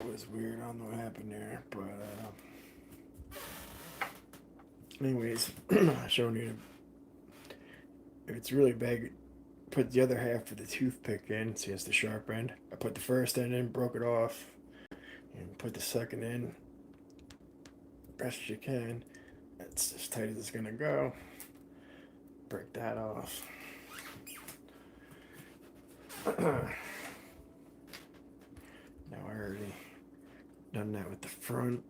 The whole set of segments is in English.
It was weird. I don't know what happened there, but anyways, showing you if it's really big, put the other half of the toothpick in. See, it's the sharp end. I put the first end in, broke it off, and put the second in. Best you can. It's as tight as it's gonna go. Break that off. Now I already done that with the front,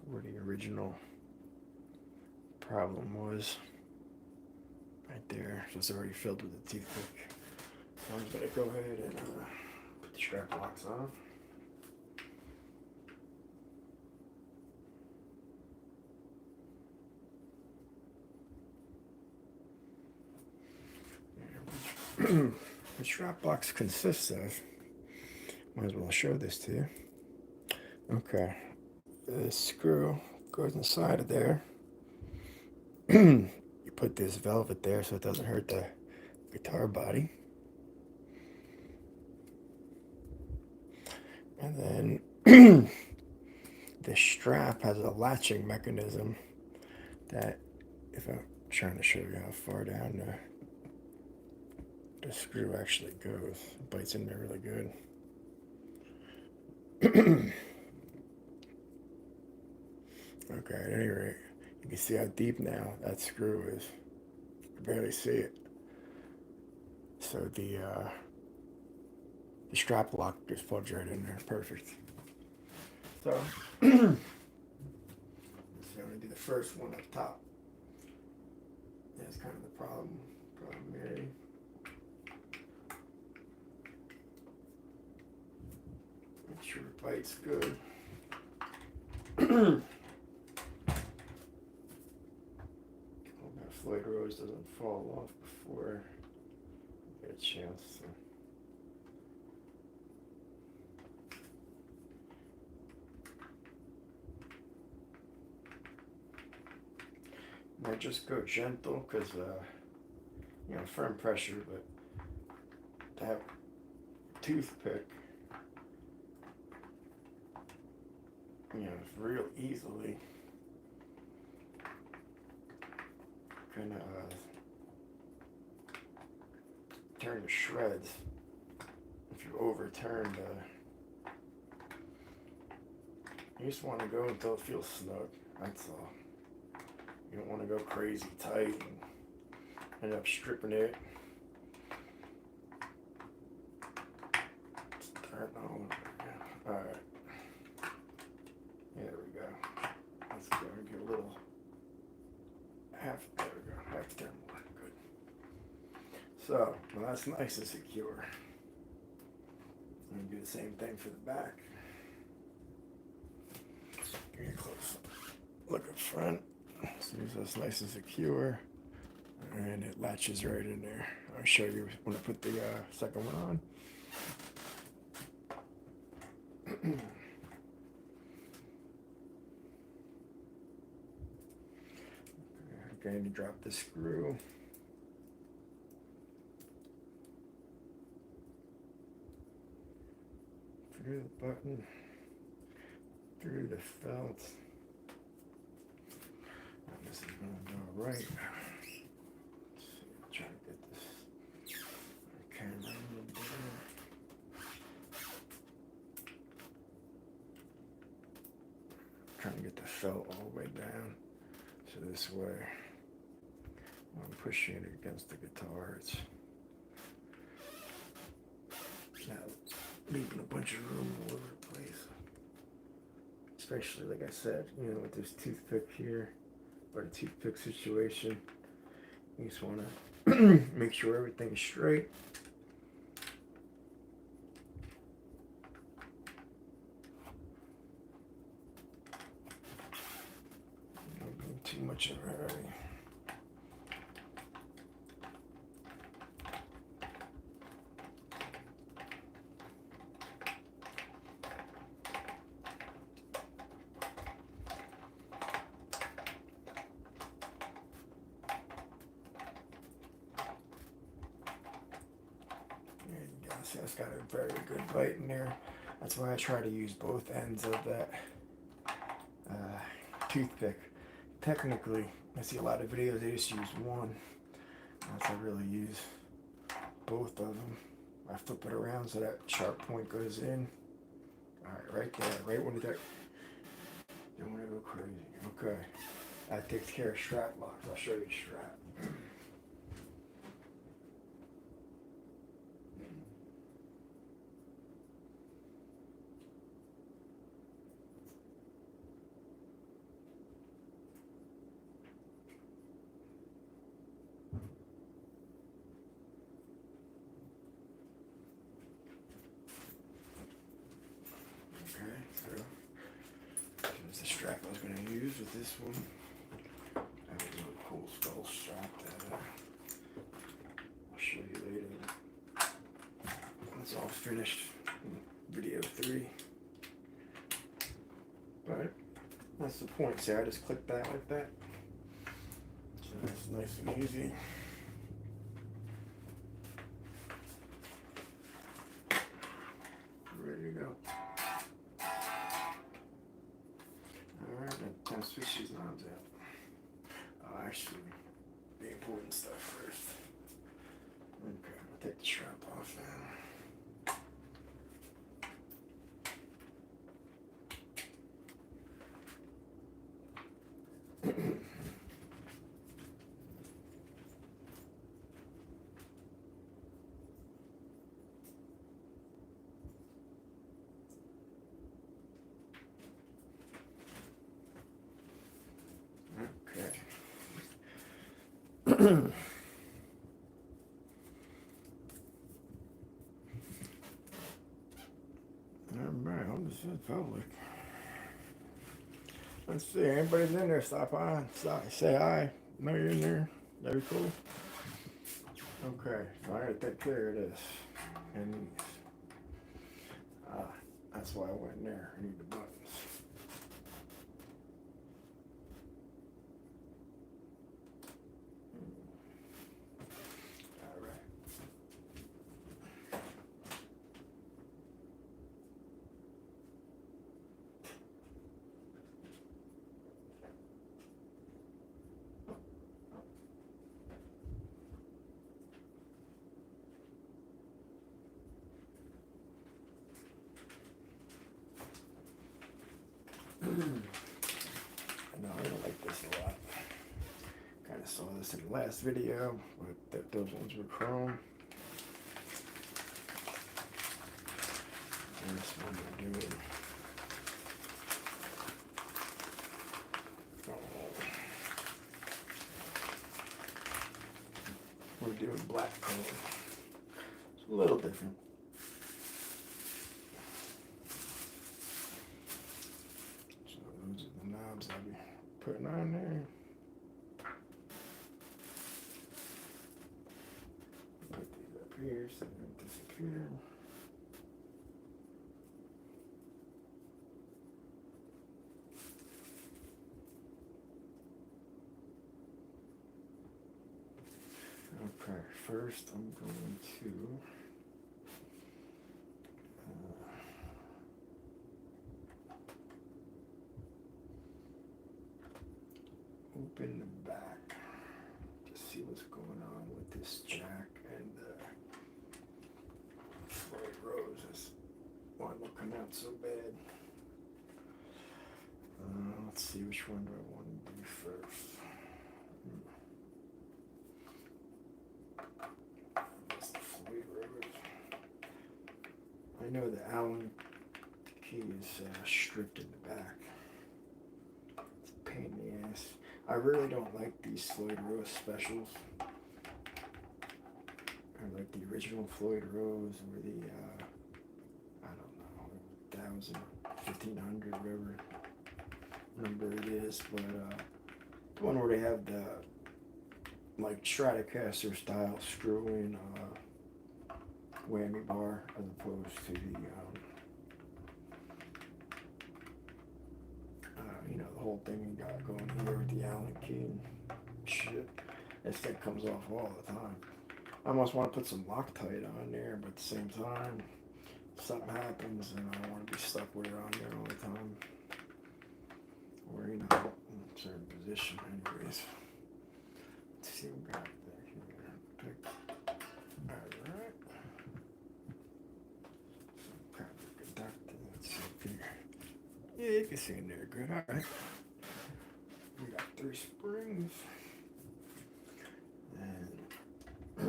where the original problem was. Right there, so it's already filled with the toothpick. So I'm just gonna go ahead and put the strap locks on. The strap box consists of, might as well show this to you. Okay, this screw goes inside of there. You put this velvet there so it doesn't hurt the guitar body. And then the strap has a latching mechanism that, if I'm trying to show you how far down the screw actually goes, it bites in there really good. Okay, at any rate, you can see how deep now that screw is. You can barely see it. So the strap lock just plugs right in there. Perfect. So, I'm going to do the first one up top. That's kind of the problem area. Make sure it bites good. That Floyd rose doesn't fall off before I get a chance. So. Now just go gentle, because firm pressure, but that toothpick, real easily gonna turn to shreds if you overturn the. You just want to go until it feels snug. That's all. You don't want to go crazy tight and end up stripping it. Start on. All right. There we go. Let's go and get a little half. There we go. Half turn more. Good. So, well, that's nice and secure. I'm going to do the same thing for the back. Give you a close look up front. See, that's nice and secure. And it latches right in there. I'll show you when I put the second one on. Going to drop the screw. Through the button. Through the felt. And this is going to go right. Let's see, try to get this camera a little better. Trying to get the felt all the way down. So this way, when I'm pushing it against the guitar, it's not leaving a bunch of room all over the place. Especially, like I said, with this toothpick here, or the toothpick situation, you just want to make sure everything's straight. Don't be too much of a hurry. See, it's got a very good bite in there. That's why I try to use both ends of that toothpick. Technically, I see a lot of videos they just use one. That's I really use both of them. I flip it around so that sharp point goes in. Alright, right there, right when that. Don't want to go crazy. Okay. That takes care of strap locks. I'll show you strap. Okay, so there's the strap I was going to use with this one. I have a really cool skull strap that I'll show you later. It's all finished in video 3. But that's the point. See, I just click that like that. So that's nice and easy. Ready to go. Alright, now switch these knobs out. Oh, actually, the important stuff first. Okay, I'll take the strap off now. Alright, I'm just in public. Let's see, anybody's in there, stop by, say hi. Know you're in there. That'd be cool. Okay, so I gotta take care of this. And these. That's why I went in there. I need the buttons. No, I don't like this a lot. Kind of saw this in the last video, but those ones were chrome. And this one we're doing. We're doing black chrome. It's a little different. Those are the knobs I'll be putting on there. Put these up here so they don't disappear. Okay, first I'm going to open the back to see what's going on with this jack and the Floyd roses. Why will come out so bad? Let's see, which one do I want to do first? That's the Floyd rose. I know the Allen key is stripped in the back. It's a pain in the ass. I really don't like these Floyd Rose specials. I like the original Floyd Rose or the, I don't know, 1,000, 1,500, whatever number it is. But the one where they have the, like, Stratocaster style screw-in whammy bar as opposed to the, you know, the whole thing we got going here with the Allen key and shit. This thing comes off all the time. I almost want to put some Loctite on there, but at the same time, something happens and I don't want to be stuck with it on there all the time. Or, in a certain position anyways. Let's see what we got there here. Pick. Alright. Some kind of conductor. Let's see if here. Yeah, you can see in there good. Alright. We got 3 springs. And I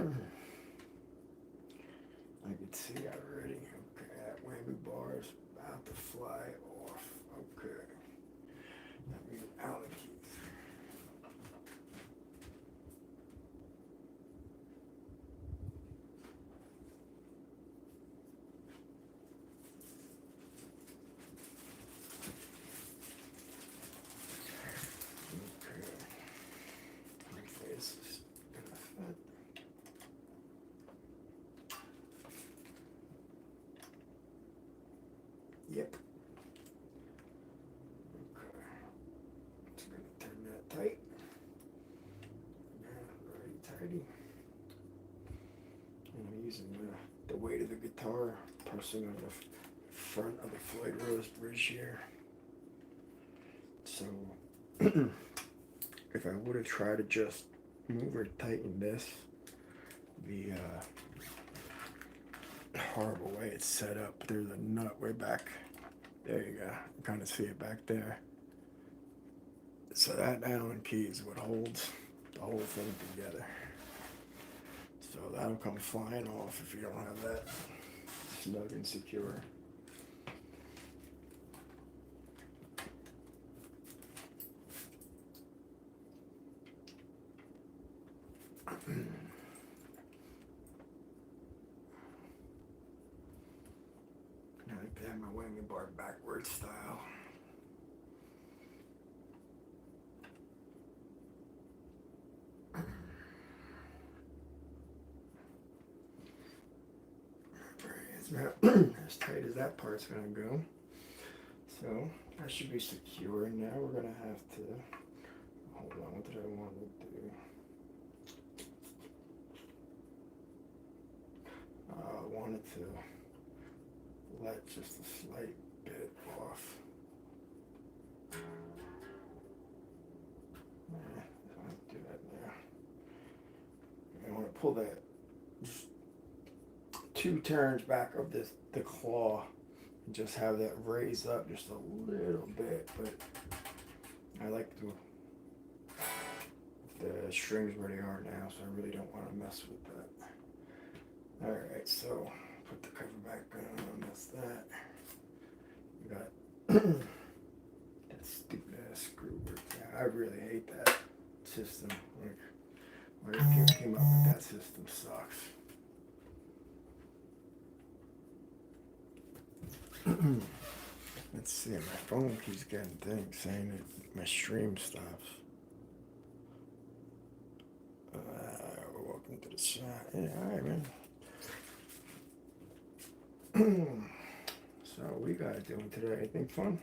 can see already. Okay, that whammy bar is about to fly off. Okay. That means Allen keys. Okay. Hopefully this is gonna fit. Yep. Okay. Just gonna turn that tight. Yeah, very tighty. And I'm using the weight of the guitar pressing on the front of the Floyd Rose bridge here. So if I would have tried to just move or tighten this, the horrible way it's set up, there's a nut way back. There you go. You kind of see it back there. So that Allen key is what holds the whole thing together. So that'll come flying off if you don't have that snug and secure. I like to have my whammy bar backwards style. As tight as that part's gonna go. So that should be secure. Now we're gonna have to hold on. What did I want to do? I wanted to let just a slight bit off. I don't do that now. I want to pull that 2 turns back of the claw and just have that raise up just a little bit, but I like the strings where they are now, so I really don't want to mess with that. Alright, so put the cover back on, that's that. We got that stupid ass screw work. Yeah, I really hate that system. Like, whoever came up with that system sucks. Let's see, my phone keeps getting things saying that my stream stops. Welcome to the chat. Yeah, alright, man. So, what you guys doing today? Anything fun?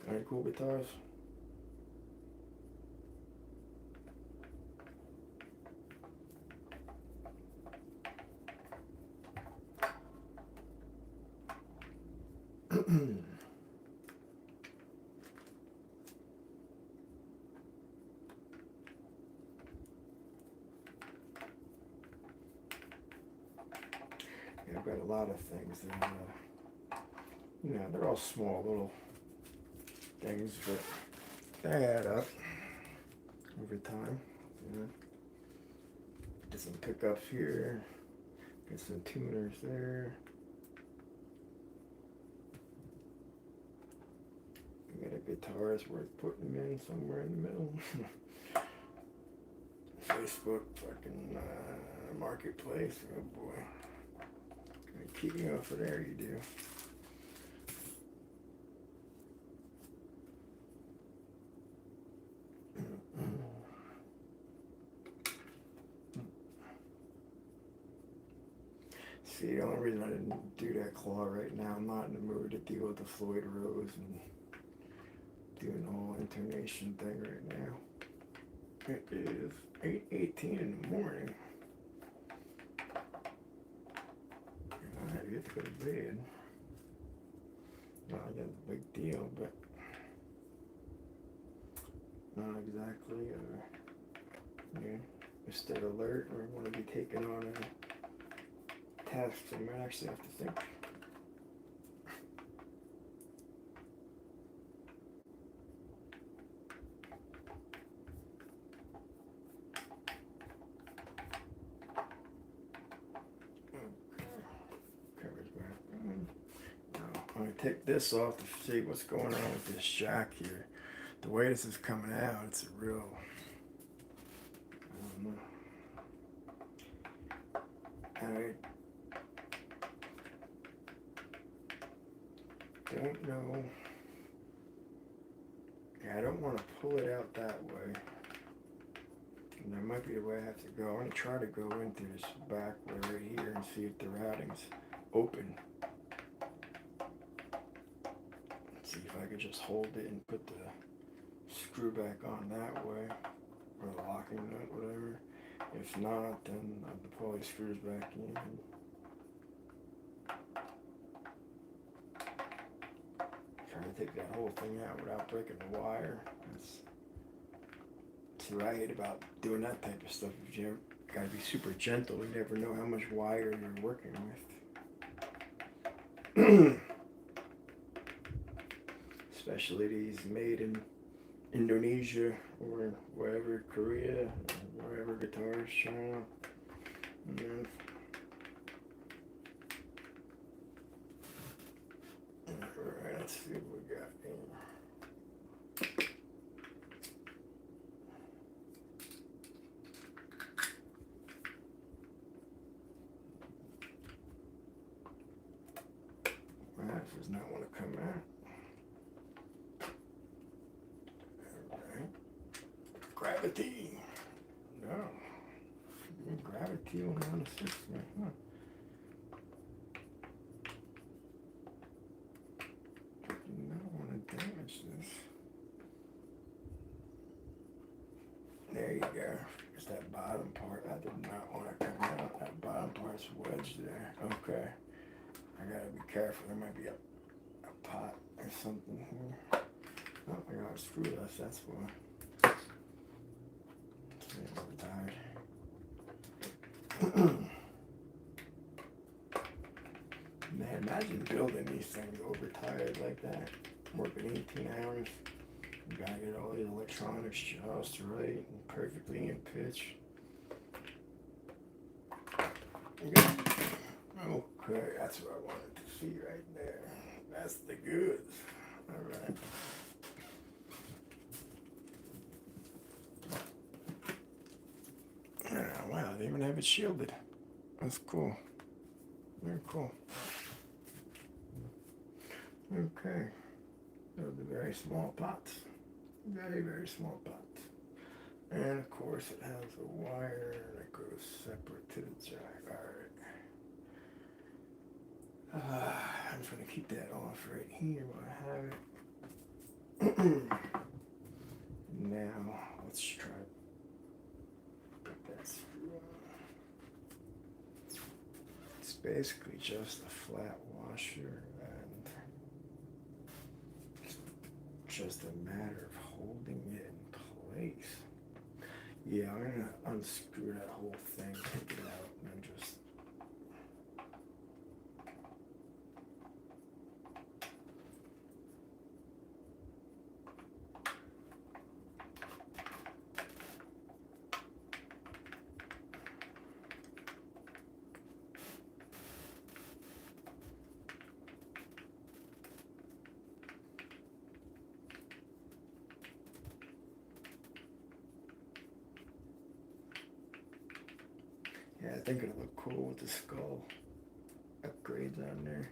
Got any cool guitars? Yeah, I've got a lot of things that, they're all small little things, but they add up over time. Get some pickups here, get some tuners there. We got a guitar is worth putting them in somewhere in the middle. Facebook fucking marketplace. Oh boy. Keep me off of there, you do. See, the only reason I didn't do that claw right now, I'm not in the mood to deal with the Floyd Rose and doing the whole intonation thing right now. It is 8:18 in the morning. It's pretty bad. Not like a big deal, but not exactly. Stay alert or want to be taken on a task, so you might actually have to think. Covers back on. Now, I'm going to take this off to see what's going on with this jack here. The way this is coming out, it's a real, I don't know. Yeah, I don't want to pull it out that way. And there might be a way I have to go. I'm going to try to go into this back way right here and see if the routing's open. See if I could just hold it and put the screw back on that way, or the locking nut, whatever. If not, then I have to pull the screws back in. Try to take that whole thing out without breaking the wire. That's what I hate about doing that type of stuff. You gotta be super gentle. You never know how much wire you're working with. Especially these made in Indonesia or wherever, Korea, or wherever guitars, China. Alright, let's see what we got here. That does not want to come out. Gravity. No. Gravity on the system. Huh. I do not want to damage this. There you go. It's that bottom part. I did not want to come out. That bottom part's wedged there. Okay. I gotta be careful. There might be a pot or something here. Oh, I got a screw left. That's why. I'm tired. Man, imagine building these things overtired like that. Working 18 hours. You gotta get all these electronics just right and perfectly in pitch. Okay, that's what I wanted to see right there. That's the goods. Alright. Wow, they even have it shielded. That's cool. Very cool. Okay. Those are very small pots. Very, very small pots. And of course it has a wire that goes separate to the jack. Alright. I'm just going to keep that off right here while I have it. Now, let's try to put that screw on. It's basically just a flat washer, and it's just a matter of holding it in place. Yeah, I'm going to unscrew that whole thing, take it out, and then just yeah, I think it'll look cool with the skull upgrades on there.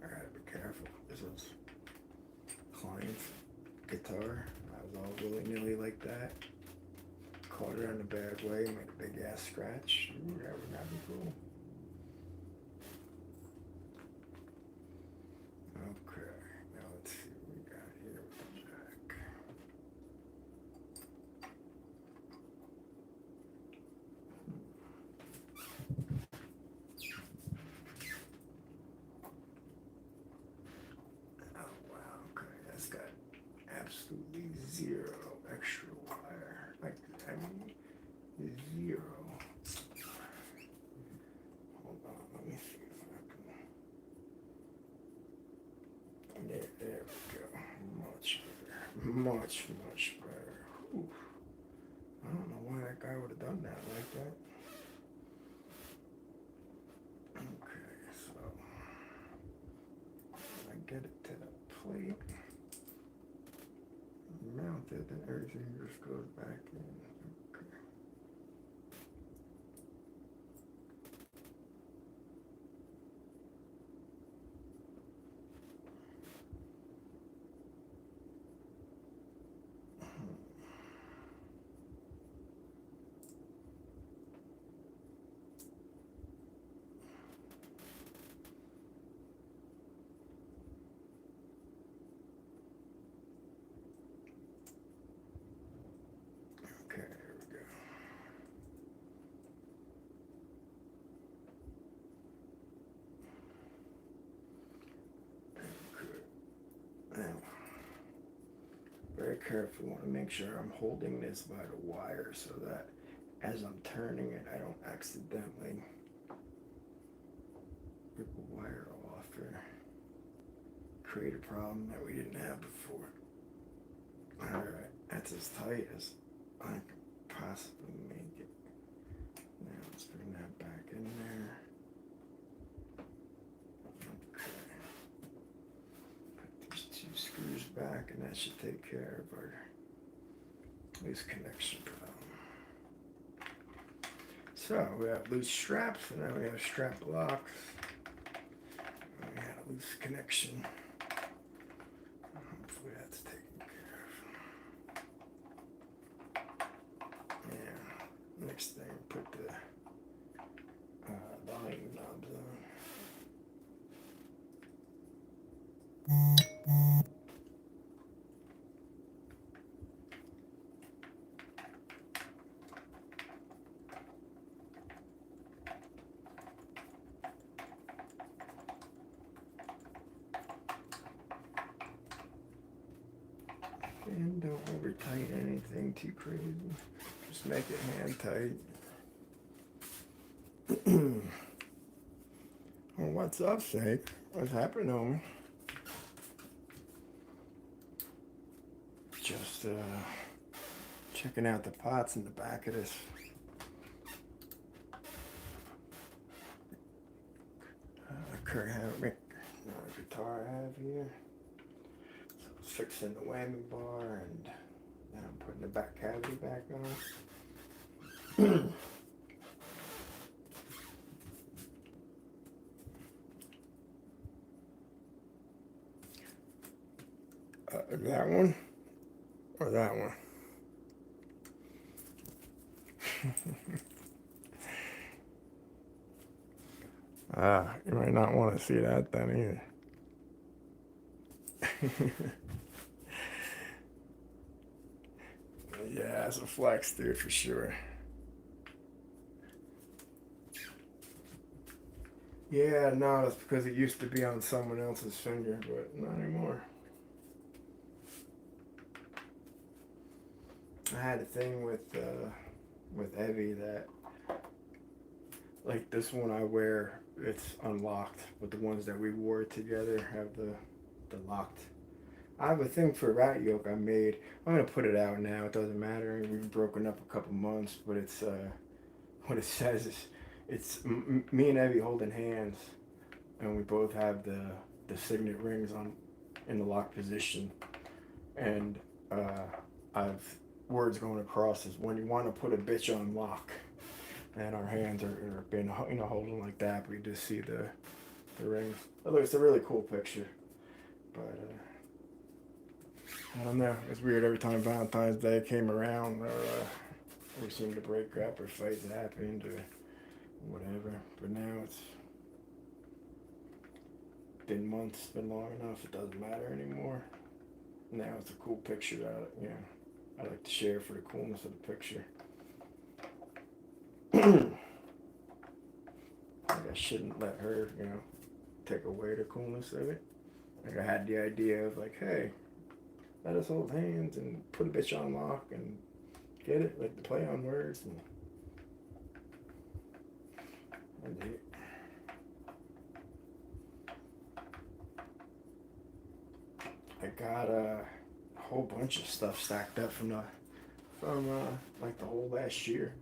I gotta be careful. This was client's guitar. I was all willy-nilly like that. Caught it on a bad way, make a big ass scratch. Ooh, that would not be cool. Okay, now let's see what we got here with the jack. Oh wow, okay, that's got absolutely zero extra wire. Like, I mean, zero. Hold on, let me see if I can. There we go. Much better. Much better. Oof. I don't know why that guy would have done that like that. Okay, so I get it to the plate, mount it, and everything just goes back in. Okay. Okay, there we go. Good. Now, very careful. I want to make sure I'm holding this by the wire so that as I'm turning it, I don't accidentally rip a wire off or create a problem that we didn't have before. Alright, that's as tight as I could possibly make it. Now let's bring that back in there. Okay. Put these two screws back and that should take care of our loose connection problem. So we have loose straps and then we have strap locks. And we had a loose connection. Hopefully that's taken care of. Yeah. Next thing, put the volume knobs on. And don't over tighten anything too crazy. Just make it hand tight. Well, what's up, Snake? What's happening, homie? Just checking out the pots in the back of this. Kirk Hammett guitar I have here. So I was fixing the whammy bar and now I'm putting the back cavity back on. That one or that one? You might not want to see that then either. Yeah, it's a flex, dude, for sure. Yeah, no, it's because it used to be on someone else's finger, but not anymore. I had a thing with Evie that, like this one I wear, it's unlocked, but the ones that we wore together have the locked. I have a thing for a rat yoke I made. I'm gonna put it out now. It doesn't matter. We've broken up a couple months, but it's what it says is it's me and Evie holding hands, and we both have the signet rings on in the lock position, and I've words going across is when you want to put a bitch on lock, and our hands are being holding like that, but you just see the rings. Look, it's a really cool picture, but I don't know. It's weird. Every time Valentine's Day came around, we seemed to break up or fights happened or whatever. But now it's been months, been long enough. It doesn't matter anymore. Now it's a cool picture that I like to share for the coolness of the picture. Like I shouldn't let her, take away the coolness of it. Like I had the idea of like, hey, let us hold hands and put a bitch on lock and get it, like the play on words. And I did it. I got a whole bunch of stuff stacked up from like the whole last year.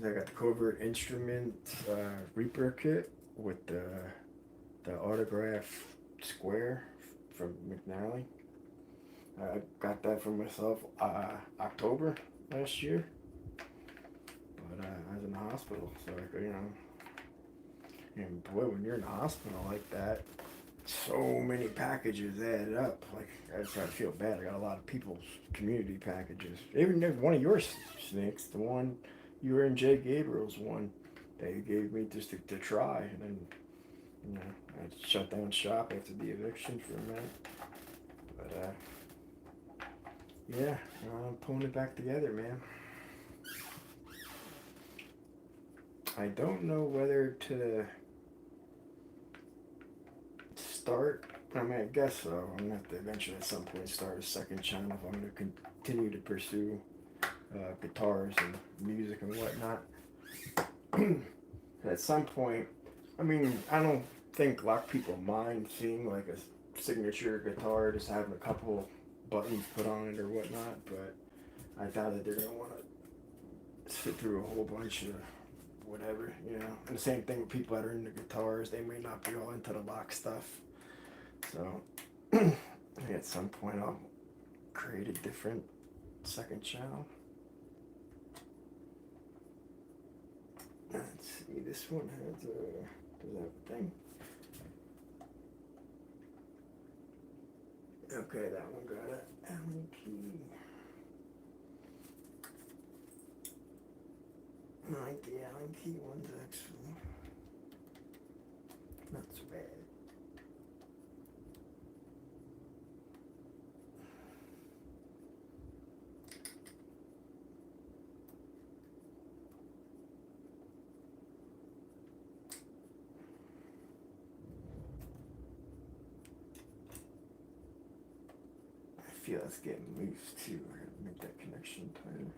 I got the Covert Instrument Reaper kit with the autograph square from McNally. I got that for myself October last year, but I was in the hospital, so and boy, when you're in the hospital like that, so many packages added up. Like I started to feel bad. I got a lot of people's community packages. Even one of your snakes, the one you were in Jay Gabriel's one, they gave me just to try, and then I shut down shop after the eviction for a minute. But yeah, I'm pulling it back together, man. I don't know whether to start. I mean, I guess so. I'm going to have to eventually at some point start a second channel if I'm going to continue to pursue guitars and music and whatnot. At some point, I mean, I don't think a lot of people mind seeing like a signature guitar just having a couple buttons put on it or whatnot, but I doubt that they're going to want to sit through a whole bunch of whatever, And the same thing with people that are into guitars, they may not be all into the lock stuff. So at some point I'll create a different second channel. Let's see, this one has does that have a thing? Okay, that one got an Allen key. I like the Allen key ones actually. Not so bad. I feel it's getting loose too. I gotta make that connection tighter.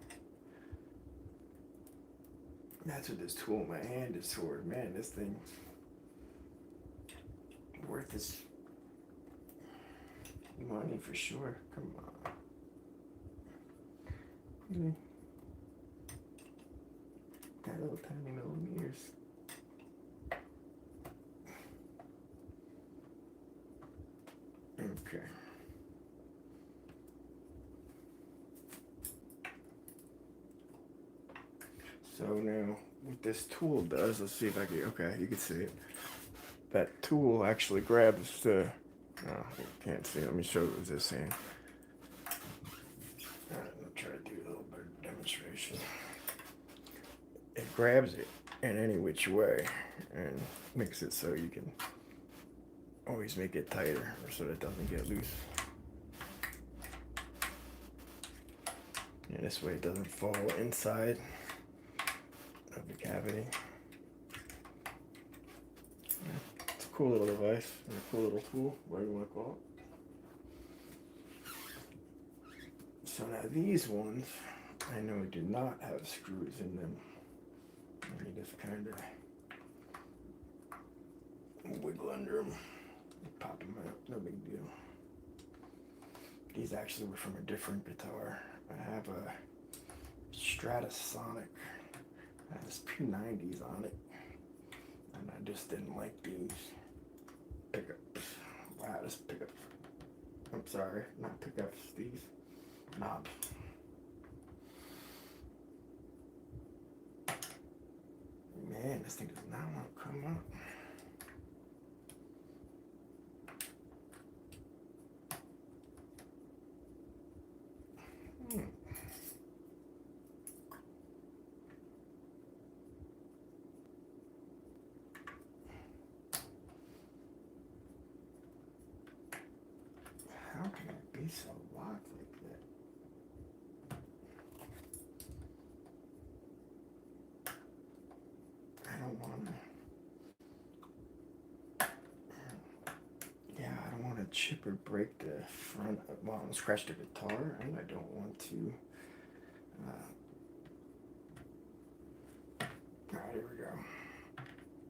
That's what this tool in my hand is toward. Man, this thing worth its money for sure. Come on. Really? Got little tiny millimeters. Okay. So now, what this tool does, let's see if I can, okay, you can see it. That tool actually grabs the, oh, you can't see, let me show you this hand. I'll try to do a little bit of demonstration. It grabs it in any which way and makes it so you can always make it tighter so that it doesn't get loose. And this way it doesn't fall inside of the cavity. It's a cool little device, and a cool little tool, whatever you want to call it. So now these ones, I know do not have screws in them. And you just kind of wiggle under them, pop them out, no big deal. These actually were from a different guitar. I have a Stratosonic. It has P90s on it, and I just didn't like these pickups. Wow, this pickup. I'm sorry, not pickups. These knobs. Man, this thing does not want to come up. piece of lock like that. I don't want to. Yeah, I don't want to chip or break the front. Well, scratch the guitar, and I don't want to. Alright, here we go.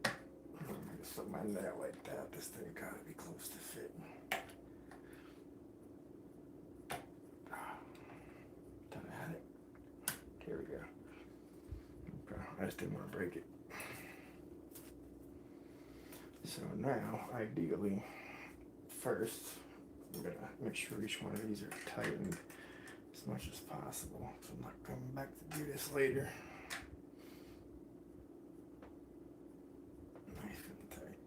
I'm gonna slip my nail like that. This thing gotta be close to fit. Thought I had it. Here we go. Okay, I just didn't want to break it. So now, ideally, first, I'm gonna make sure each one of these are tightened as much as possible. So I'm not coming back to do this later. Nice and tight.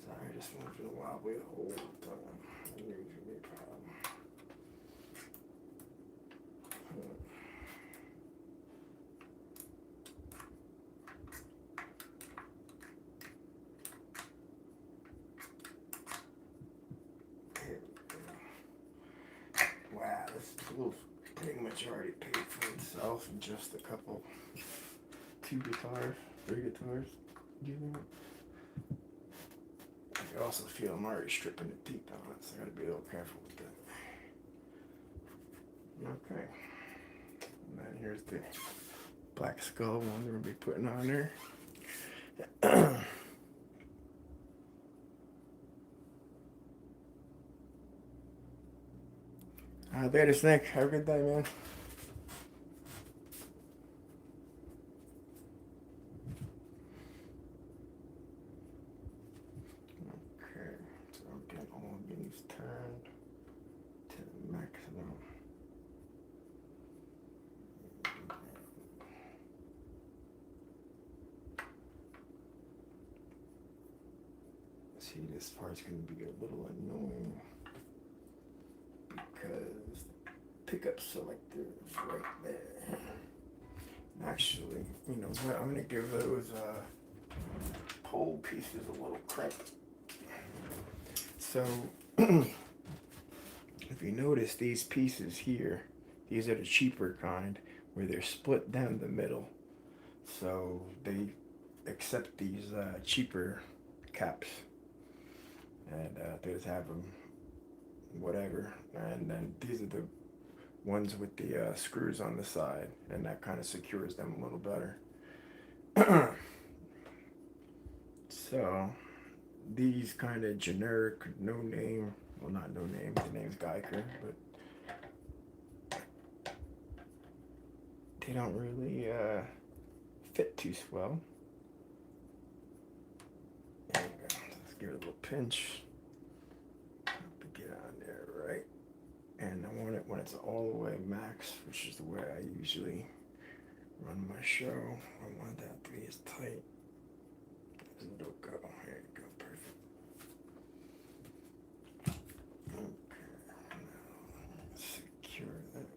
Sorry, I just moved it a wobbly the whole time. I knew it was gonna be a problem. Wow, this tool's pretty much already paid for itself in just a couple, 2 guitars, 3 guitars. You know? I can also feel I'm already stripping the teeth on it, so I gotta be a little careful with that. Okay. And then here's the black skull one we're gonna be putting on there. Later, Snake. Have a good day, man. Okay, so I'm getting all of these turned to the maximum. See, this part's going to be a little annoying because pickup selector is right there. Actually, you know what? I'm going to give those pole pieces a little credit. So, if you notice these pieces here, these are the cheaper kind where they're split down the middle. So they accept these cheaper caps, and they just have them whatever. And then these are the ones with the screws on the side, and that kind of secures them a little better. So these kind of generic, no name, well, not no name, the name's Geiger, but they don't really fit too swell. There we go. Let's give it a little pinch to get on there, right? And I want it when it's all the way max, which is the way I usually run my show. I want that to be as tight as it'll go. Here you go, perfect. Okay, now secure that.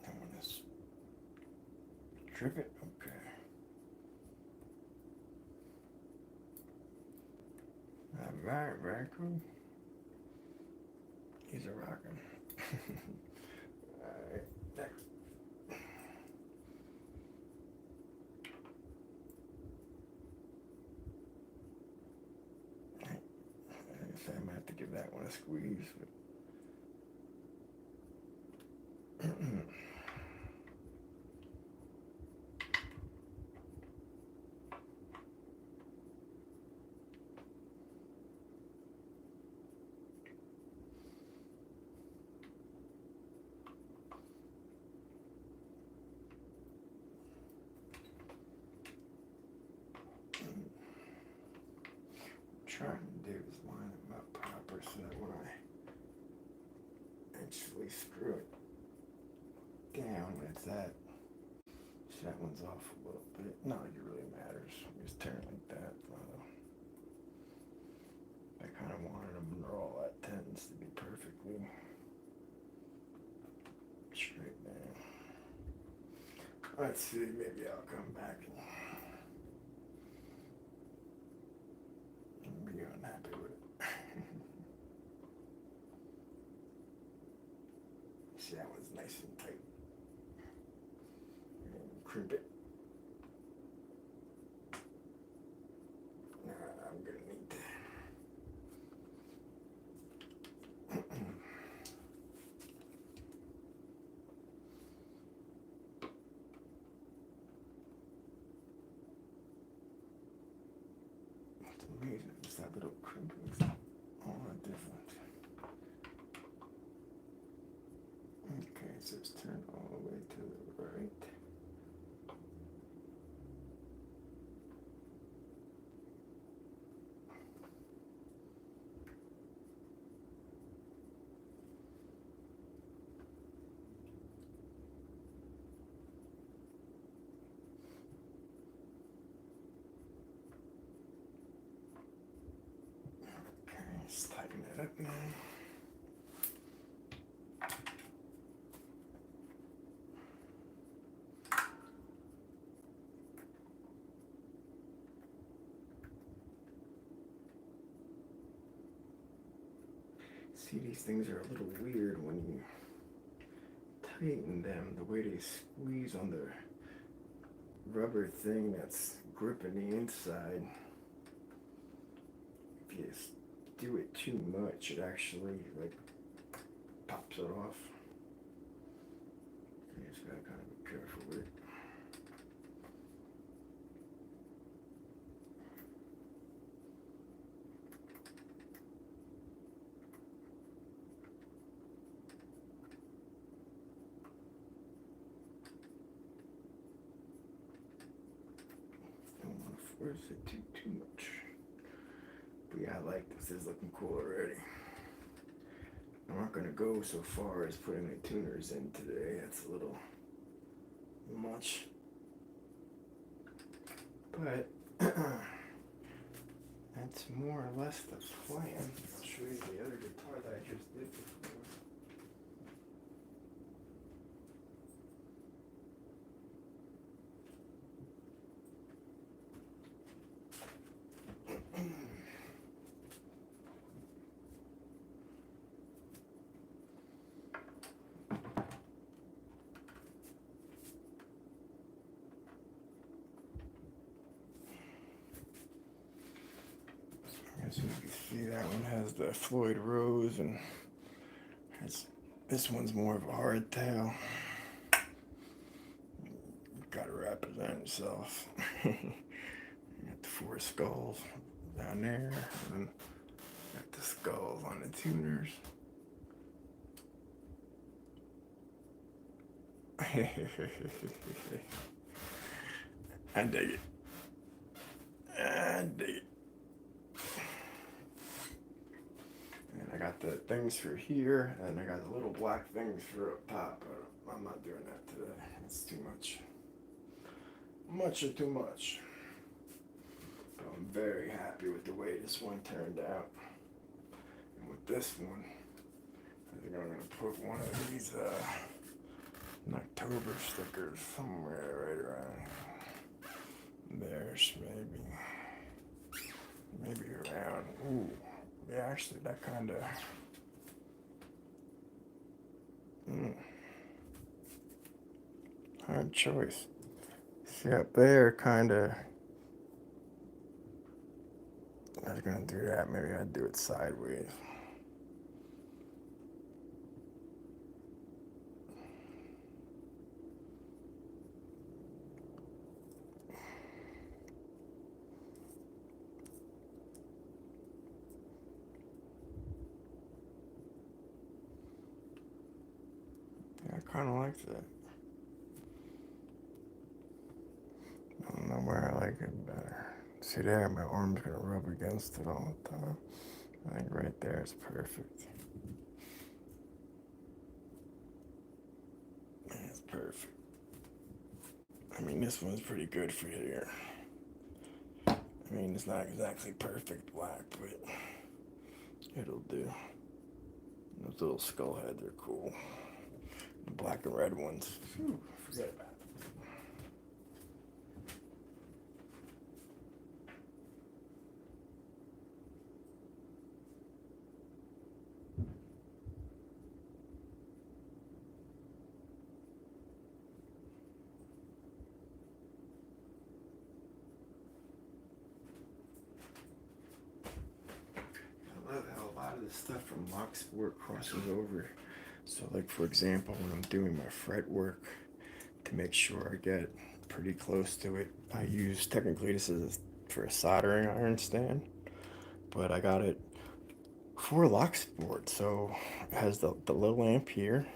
I want to strip it. Okay. Alright, very cool. He's a rockin'. Alright, next. I guess I might have to give that one a squeeze. trying to do is line them up proper so that when I actually screw it down, it's that. So that one's off a little bit. Not like it really matters. Just turn it like that. I kind of wanted them to roll. That tends to be perfectly straight now. Let's see, maybe I'll come back and be unhappy with it. See, that one's nice and tight. And crimp it. I'm gonna need that. It's amazing, just that little crimping is all that different. Okay, so it's turned all the way to the right. Okay, let's tighten it up now. See, these things are a little weird when you tighten them, the way they squeeze on the rubber thing that's gripping the inside. If you do it too much, it actually like pops it off. You just gotta kind of be careful with it. Don't want to force it too much. But yeah, I like this. This is looking cool already. I'm not gonna go so far as putting the tuners in today. That's a little much. But that's more or less the plan. I'll show you the other guitar that I just did before. As you can see, that one has the Floyd rose, and this one's more of a hardtail. Gotta represent itself. You got the 4 skulls down there, and got the skulls on the tuners. I dig it. I dig it. And I got the things for here, and I got the little black things for up top, but I'm not doing that today. It's too much. Much or too much. But I'm very happy with the way this one turned out. And with this one, I think I'm going to put one of these October stickers somewhere right around there's maybe around. Ooh, yeah, actually that kind of hard choice. See up there, kind of. I was gonna do that. Maybe I'd do it sideways. Yeah, I kind of like that. I don't know where I like it better. See there, my arm's gonna rub against it all the time. I think right there is perfect. That's perfect. I mean, this one's pretty good for here. I mean, it's not exactly perfect black, but it'll do. Those little skull heads are cool. The black and red ones, whew, forget about it. I love how a lot of the stuff from Locksport crosses over. So, like for example, when I'm doing my fret work, to make sure I get pretty close to it, I use, technically this is for a soldering iron stand, but I got it for Locksport. So it has the low lamp here.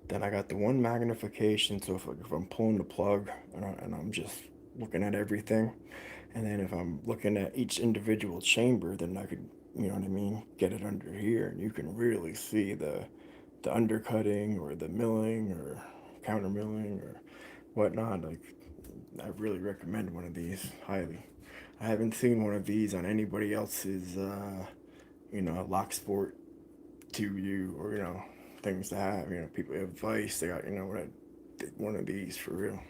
Then I got the one magnification, so if I'm pulling the plug and I'm just looking at everything, and then if I'm looking at each individual chamber, then I could, you know what I mean, get it under here, and you can really see the undercutting or the milling or counter milling or whatnot. Like, I really recommend one of these highly. I haven't seen one of these on anybody else's, Locksport 2U or things to have. People have Vice. They got one of these for real. All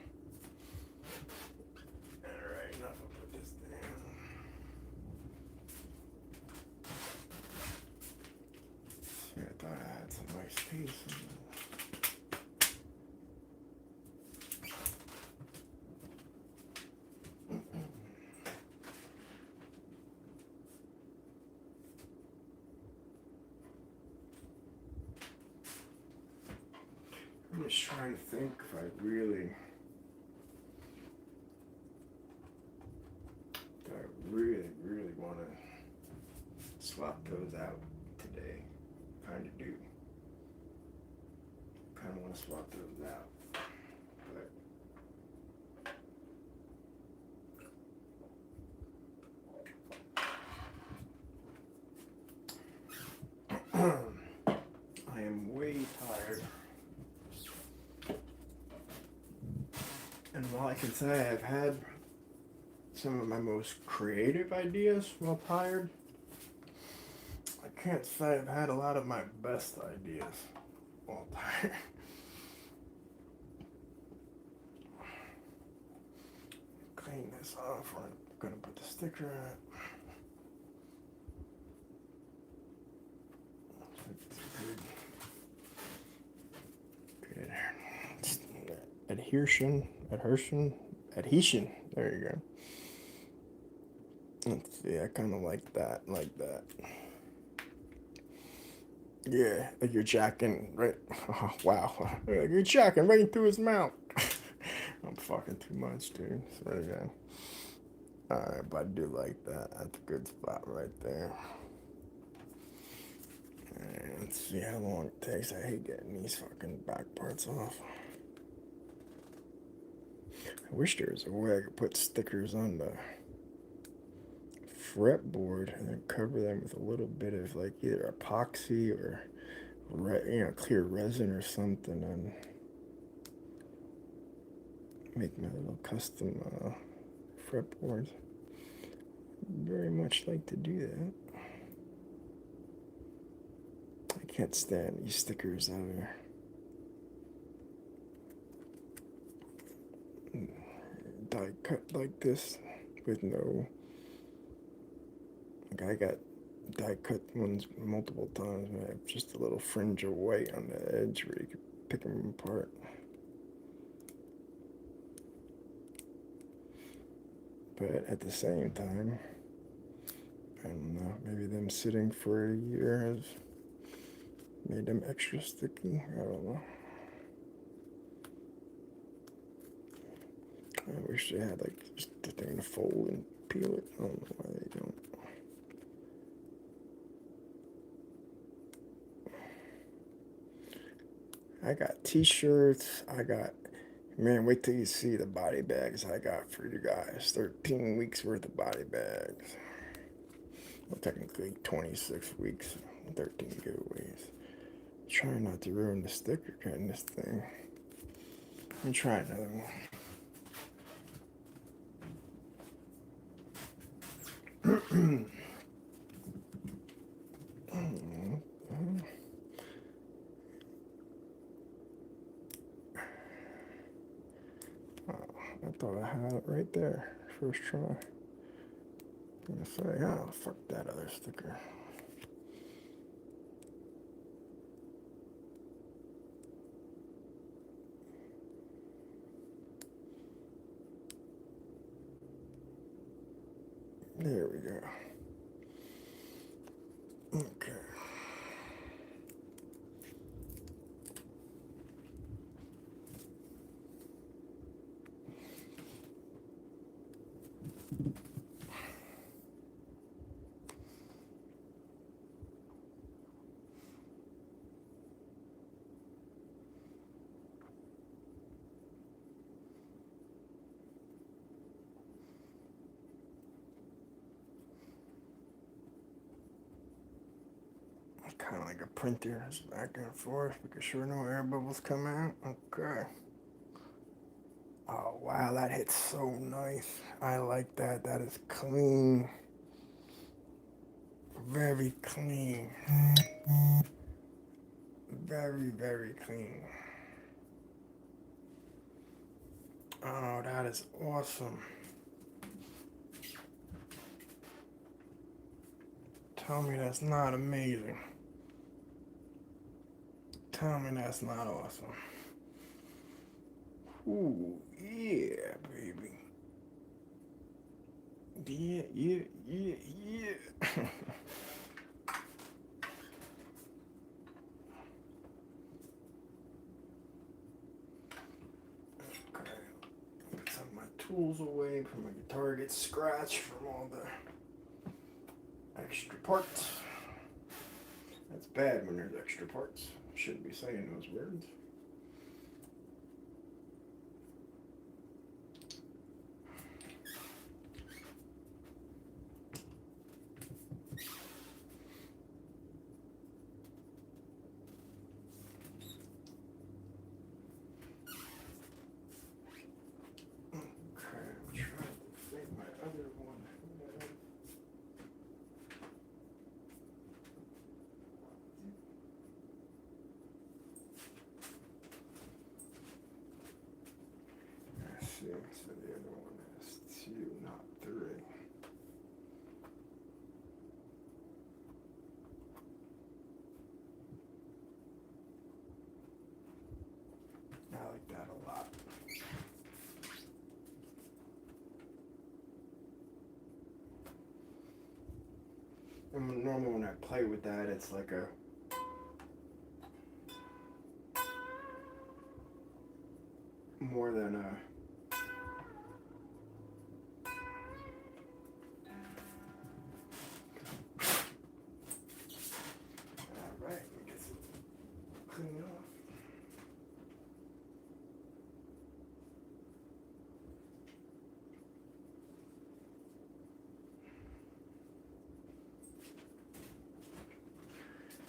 right, enough. I'll put this down. See, I thought I had some nice space. I'm just trying to think if I really want to swap those out today. Kind of do. Kind of want to swap those out. But I am way tired. And while I can say I've had some of my most creative ideas while tired, I can't say I've had a lot of my best ideas while tired. Clean this off. I'm gonna put the sticker on it. Good. Adhesion. There you go. Let's see. I kind of like that. Yeah, like you're jacking right. Oh, wow, like you're jacking right into his mouth. I'm fucking too much, dude. Swear to God. Alright, but I do like that. That's a good spot right there. And let's see how long it takes. I hate getting these fucking back parts off. I wish there was a way I could put stickers on the fretboard and then cover them with a little bit of like either epoxy or clear resin or something, and make my little custom fretboards. Very much like to do that. I can't stand these stickers out here. Die cut like this with no. Like I got die cut ones multiple times, and I have just a little fringe of white on the edge where you can pick them apart. But at the same time, I don't know, maybe them sitting for a year has made them extra sticky. I don't know. I wish they had like just the thing to fold and peel it. I don't know why they don't. I got t-shirts, I got Man, wait till you see the body bags I got for you guys. 13 weeks worth of body bags. Well, technically 26 weeks, 13 giveaways. Trying not to ruin the sticker cutting this thing. Let me try another one. I thought I had it right there. First try. I'm gonna say, oh, fuck that other sticker. There we go. Okay. Kind of like a printer, it's back and forth, making sure no air bubbles come out. Okay. Oh wow, that hits so nice. I like that. That is clean. Very clean. Very, very clean. Oh, that is awesome. Tell me that's not amazing. Tell me that's not awesome. Ooh, yeah, baby. Yeah, yeah, yeah, yeah. Okay. Put some of my tools away, put my guitar gets scratched from all the extra parts. That's bad when there's extra parts. Shouldn't be saying those words. So the other one is 2, not 3. I like that a lot. And normally when I play with that, it's like a more than a clean off.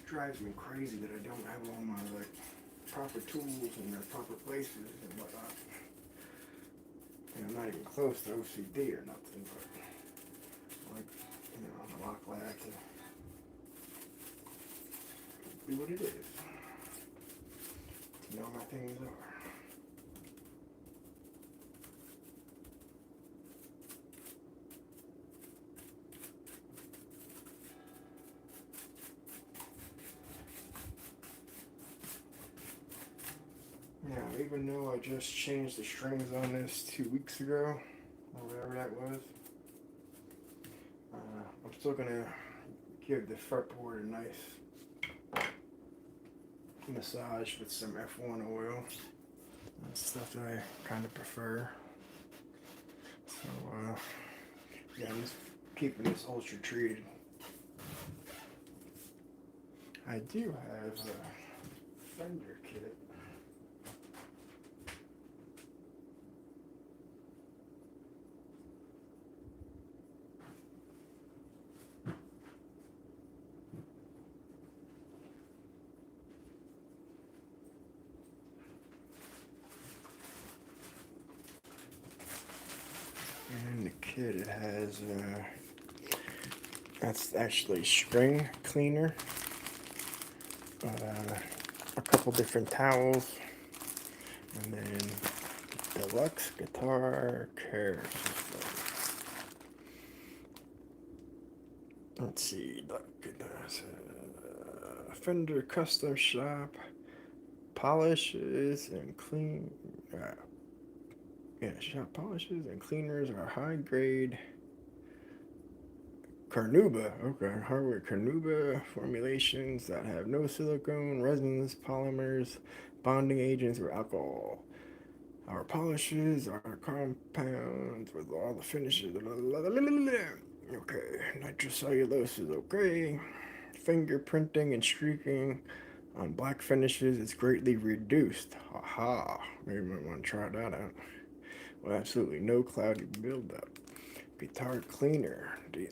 Drives me crazy that I don't have all my like proper tools in their proper places and whatnot. And I'm not even close to OCD or nothing, but like, you know, the lock lack and be what it is. You know my things are. Now, even though I just changed the strings on this 2 weeks ago, or whatever that was, I'm still gonna give the fretboard a nice massage with some F1 oil. That's stuff that I kind of prefer. So, yeah, I'm just keeping this ultra treated. I do have a fender kit. the kit it has, that's actually string cleaner, a couple different towels, and then deluxe guitar care system. Let's see, Fender custom shop polishes and clean. Shop polishes and cleaners are high grade Carnauba, hardware Carnauba formulations that have no silicone, resins, polymers, bonding agents, or alcohol. Our polishes are compounds with all the finishes. Okay, nitrocellulose is okay. Fingerprinting and streaking on black finishes is greatly reduced. Haha, maybe you might want to try that out. Well, absolutely no cloudy buildup. Guitar cleaner. The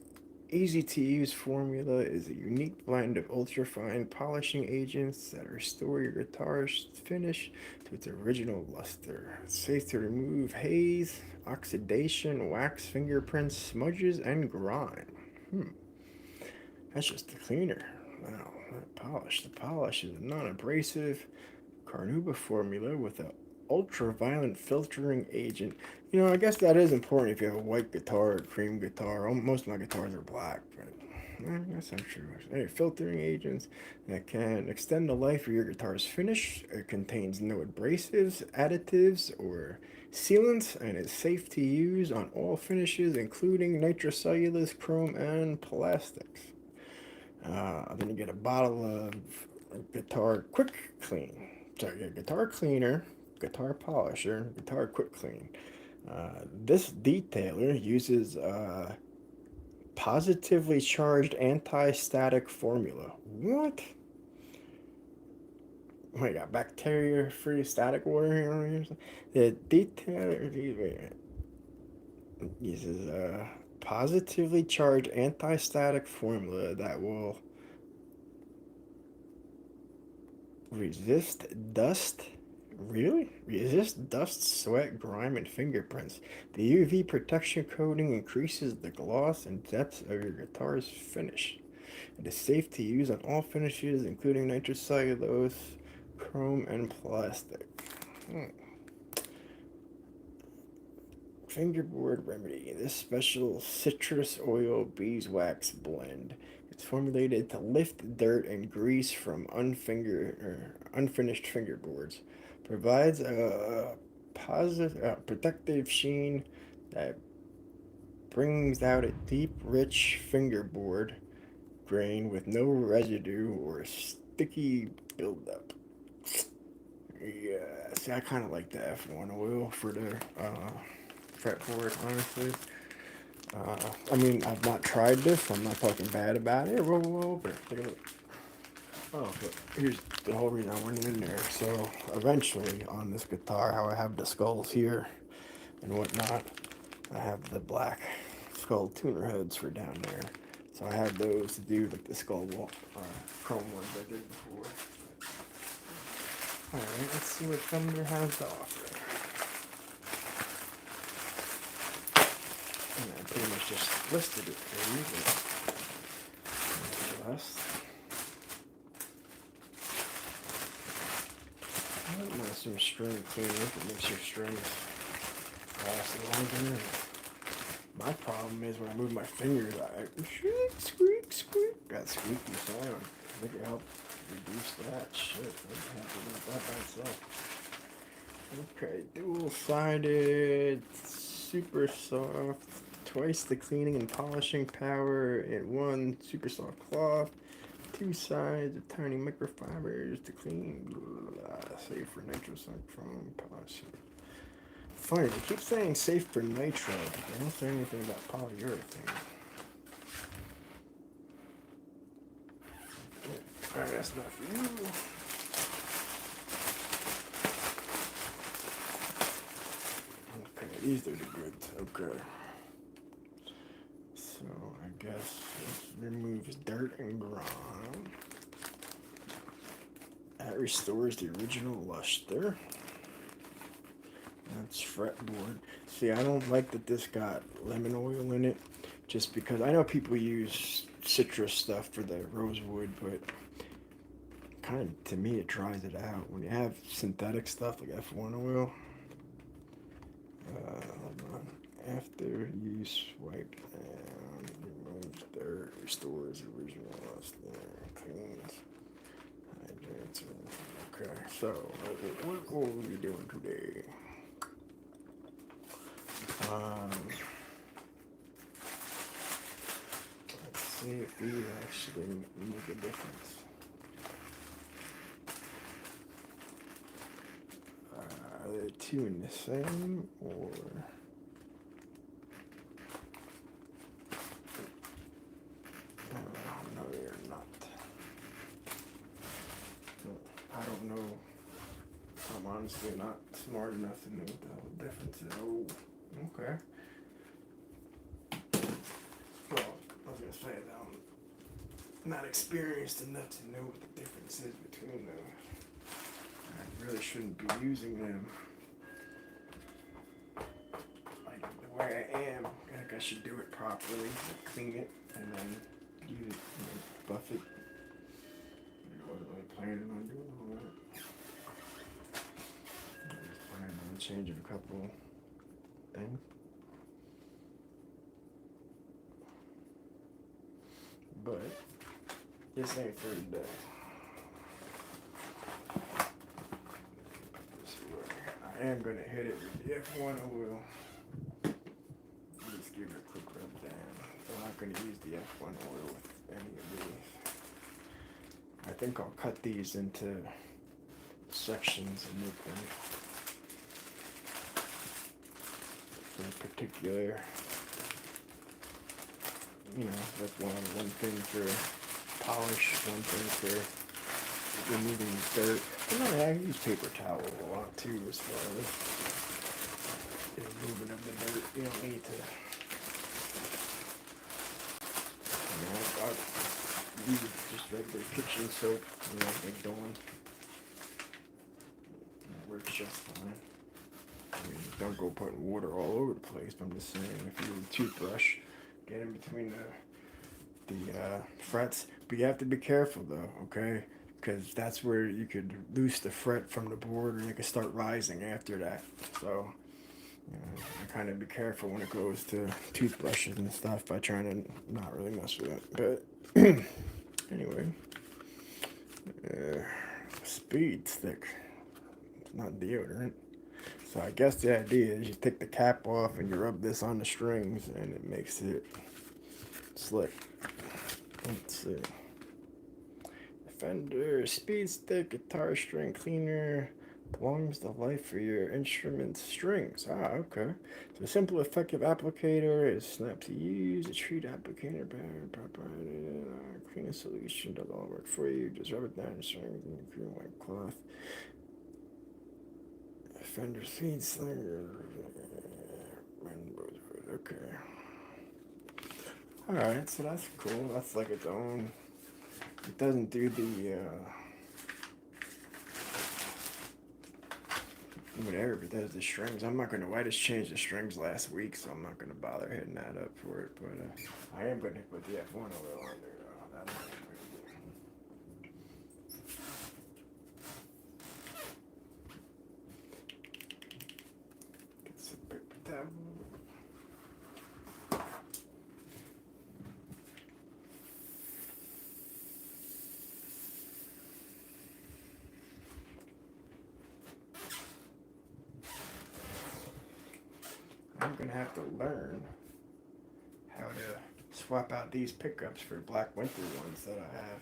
easy-to-use formula is a unique blend of ultra-fine polishing agents that restore your guitar's finish to its original luster. It's safe to remove haze, oxidation, wax, fingerprints, smudges, and grime. That's just the cleaner. Wow, that polish. The polish is a non-abrasive Carnauba formula with an ultraviolet filtering agent. I guess that is important if you have a white guitar or cream guitar. Most of my guitars are black, but that's not true. Filtering agents that can extend the life of your guitar's finish. It contains no abrasives, additives, or sealants, and is safe to use on all finishes, including nitrocellulose, chrome, and plastics. Then you get a bottle of Guitar Quick Clean. Sorry, guitar cleaner, guitar polisher, guitar quick clean. This detailer uses positively charged anti-static formula. What? Oh, you got bacteria-free static water here. The detailer uses a positively charged anti-static formula that will resist dust. Really? Resist dust, sweat, grime, and fingerprints. The UV protection coating increases the gloss and depth of your guitar's finish. It is safe to use on all finishes, including nitrocellulose, chrome, and plastic. Fingerboard remedy. This special citrus oil beeswax blend. It's formulated to lift dirt and grease from unfinished fingerboards. Provides a positive, protective sheen that brings out a deep, rich fingerboard grain with no residue or sticky buildup. Yeah, see, I kind of like the F1 oil for the fretboard, honestly. I've not tried this. I'm not talking bad about it. Whoa, but take a look. Oh, but here's the whole reason I went in there. So eventually, on this guitar, how I have the skulls here and whatnot, I have the black skull tuner heads for down there. So I have those to do like the skull chrome ones I did before. All right, let's see what Fender has to offer. And I pretty much just listed it for you, but I don't know, some string cleaner if it makes your strings last longer. My problem is when I move my fingers, I squeak, that squeaky sound. I think it helped reduce that shit. I have to do that by itself. Okay, dual-sided, super soft, twice the cleaning and polishing power in one super soft cloth, 2 sides of tiny microfibers to clean, safe for nitrocyclone polishing. Funny, they keep saying safe for nitro, but they don't say anything about polyurethane. Alright, that's not for you. Okay, these are the goods. Okay. So, I guess this removes dirt and grime. That restores the original luster. That's fretboard. See, I don't like that this got lemon oil in it, just because I know people use citrus stuff for the rosewood, but kind of to me it dries it out. When you have synthetic stuff like F1 oil, hold on. After use, wipe down, remove dirt, restores original cleans, hydrates. Okay, so what will we be doing today? Let's see if these actually make a difference. Are the two in the same, or no, they're not. I don't know. I'm honestly not smart enough to know what the hell the difference is. Oh, okay. Well, I was gonna say that I'm not experienced enough to know what the difference is between them. I really shouldn't be using them like the way I am. I think I should do it properly, like clean it, and then use it, buff it. I wasn't really planning on doing all that. I was planning on changing a couple things. But this ain't for today. I am going to hit it with the F1 oil. Just give it a quick rub down. I'm not going to use the F1 oil with any of these. I think I'll cut these into sections and make them for particular. You know, that's one thing for polish, one thing for removing dirt. But no, I use paper towel a lot too as far as removing of the dirt. You don't need to. I'll use just regular kitchen soap, like Dawn. It works just fine. I mean, don't go putting water all over the place, but I'm just saying, if you use a toothbrush, get in between the frets. But you have to be careful though, okay? Because that's where you could loose the fret from the board, and it could start rising after that. So, I kind of be careful when it goes to toothbrushes and stuff by trying to not really mess with it. But anyway, speed stick. It's not deodorant. So I guess the idea is you take the cap off and you rub this on the strings, and it makes it slick. Let's see. Fender speed stick guitar string cleaner prolongs the life for your instrument's strings. Okay. So simple, effective applicator is snap to use. A treat applicator, cleaning solution does all work for you. Just rub it down the strings and cream white cloth. Fender speed slinger. Okay. Alright, so that's cool. That's like its own. It doesn't do the whatever, but does the strings. I'm not gonna. I just changed the strings last week, so I'm not gonna bother hitting that up for it. But I am gonna put the F1 oil on there though. That's what I'm gonna do. Get some paper towel. I'm gonna have to learn how to swap out these pickups for black winter ones that I have.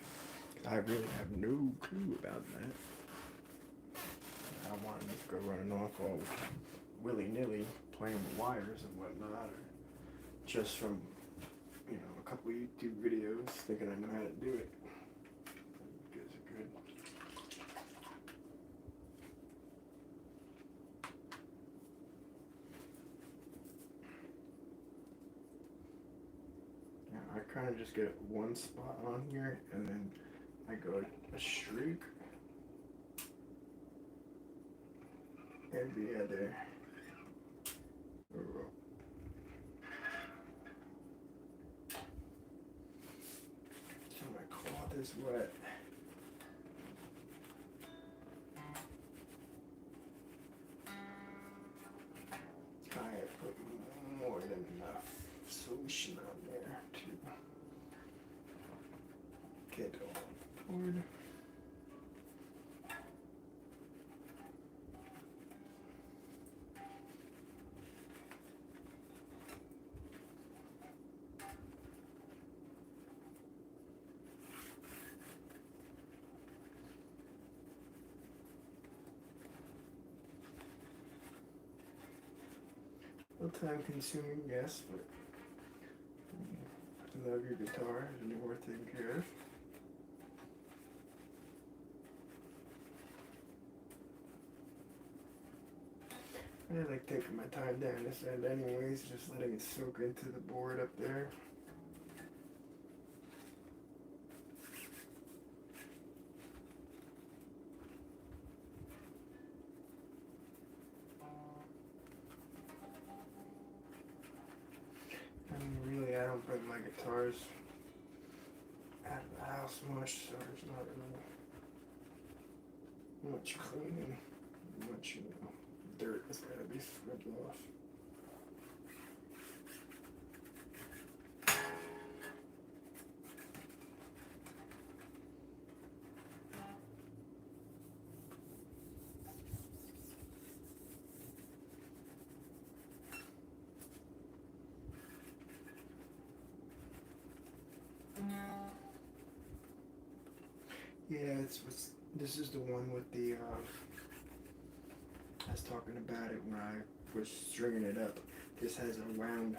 I really have no clue about that. I want to just go running off all willy-nilly playing with wires and whatnot, or just from a couple of YouTube videos thinking I know how to do it. You guys are good. I kind of just get one spot on here, and then I go a streak every other is wet. I put more than enough solution on there to get on board. Time consuming, yes, but you love your guitar and you're worth taking care of. I like taking my time down this end anyways, just letting it soak into the board up there. Really, I don't bring my guitars out of the house much, so there's not really much cleaning, much, dirt that's gotta be scrubbed off. Yeah, this is the one with the, I was talking about it when I was stringing it up. This has a wound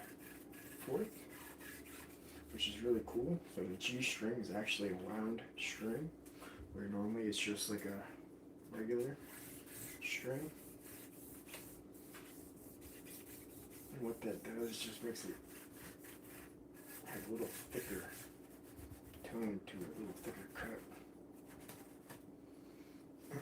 fourth, which is really cool. So the G string is actually a wound string, where normally it's just like a regular string. And what that does just makes it have a little thicker tone to it, a little thicker cut. Yeah,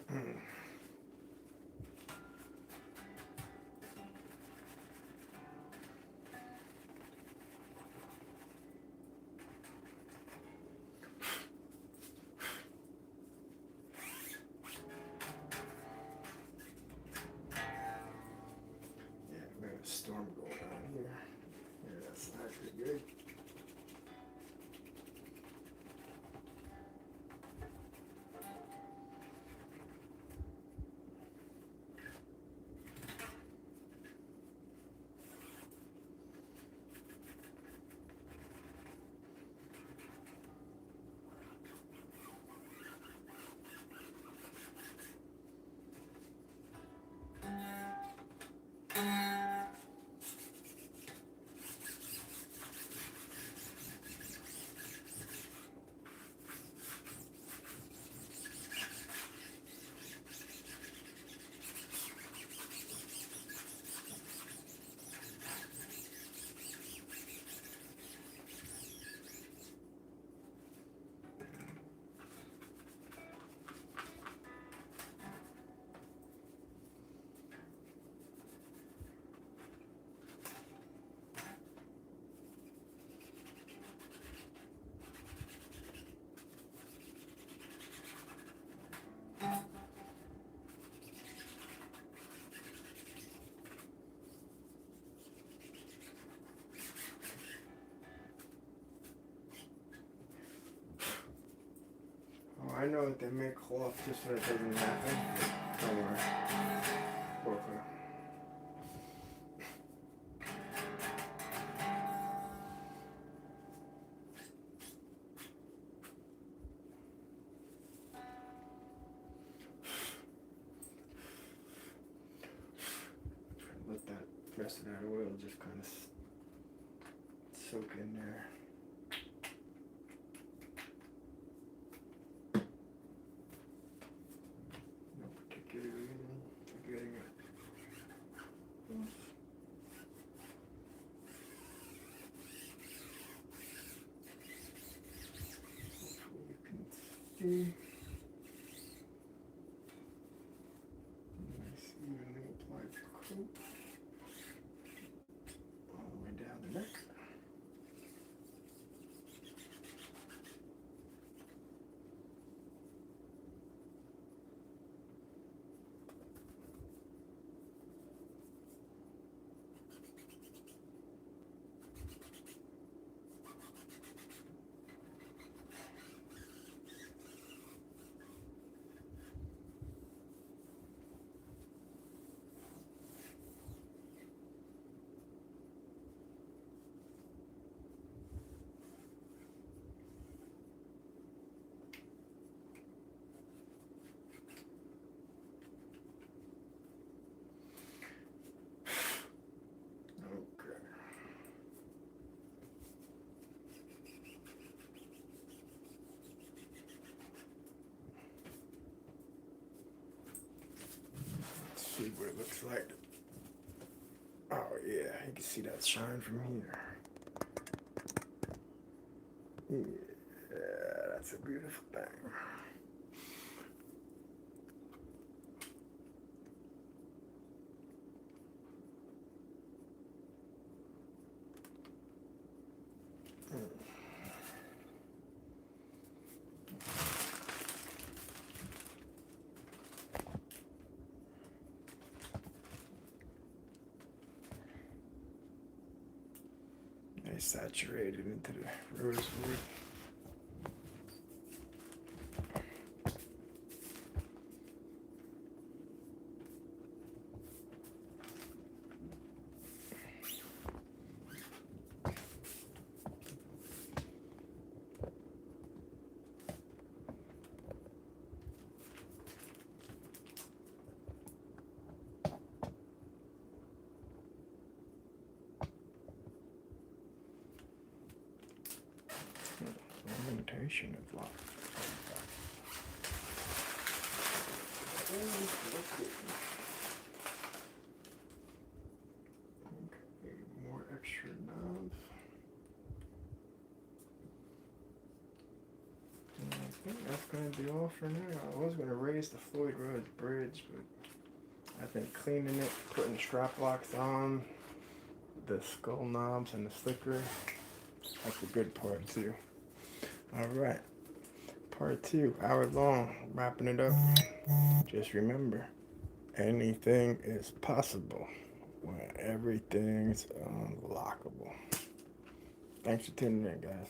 we have a storm going on here. Yeah, that's not pretty good. I know that they make cloth just so it doesn't happen. Don't worry. Okay. Let that rest of that oil just kind of soak in there. Nice evenly applied coat all the way down the neck. see what it looks like. Oh yeah, you can see that shine from here. Yeah, that's a beautiful thing. They saturated into the rosewood. Ornamentation of life. Okay, more extra knobs. And I think that's going to be all for now. I was going to raise the Floyd Road bridge, but I've been cleaning it, putting strap locks on, the skull knobs and the slicker. That's a good part too. Alright, part 2, hour long, wrapping it up. Just remember, anything is possible when everything's unlockable. Thanks for tuning in, guys.